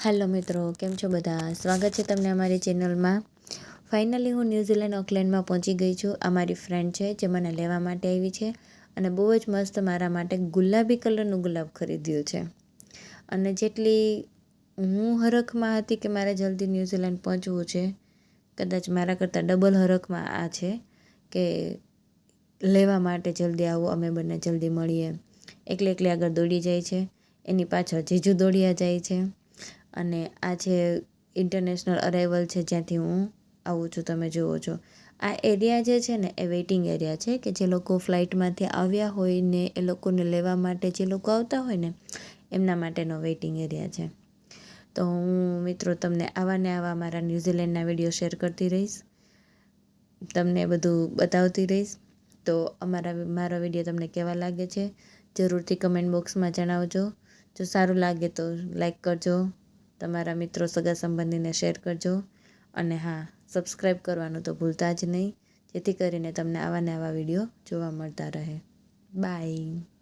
Hello મિત્રો, કેમ છો બધા? સ્વાગત છે તમને અમારી ચેનલમાં. ફાઇનલી હું ન્યૂઝીલેન્ડ ઓકલેન્ડમાં પહોંચી ગઈ છું. આ મારી ફ્રેન્ડ છે જે મને લેવા માટે આવી છે અને બહુ જ મસ્ત મારા માટે ગુલાબી કલરનું ગુલાબ ખરીદ્યું છે. અને જેટલી હું હરખમાં હતી કે મારે જલ્દી ન્યૂઝીલેન્ડ પહોંચવું છે, કદાચ મારા કરતાં ડબલ હરખમાં આ છે કે લેવા માટે જલ્દી આવો, અમે બંને જલ્દી મળીએ. એકલી આગળ દોડી જાય છે, એની પાછળ જીજુ દોડ્યા જાય છે. અને આ છે ઇન્ટરનેશનલ અરાઇવલ છે જ્યાંથી હું આવું છું. તમે જુઓ છો આ એરિયા જે છે ને એ વેઇટિંગ એરિયા છે કે જે લોકો ફ્લાઇટમાંથી આવ્યા હોય ને એ લોકોને લેવા માટે જે લોકો આવતા હોય ને એમના માટેનો વેઇટિંગ એરિયા છે. તો હું મિત્રો તમને આવા ને આવા મારા ન્યૂઝીલેન્ડના વિડીયો શેર કરતી રહીશ, તમને બધું બતાવતી રહીશ. તો મારો વિડીયો તમને કેવા લાગે છે જરૂરથી કમેન્ટ બોક્સમાં જણાવજો. જો સારું લાગે તો લાઈક કરજો, તમારા મિત્રો સગા સંબંધીને શેર કરજો અને હા, સબસ્ક્રાઈબ કરવાનું તો ભૂલતા જ નહીં, જેથી કરીને તમને આવા ને આવા વિડીયો જોવા મળતા રહે. બાય.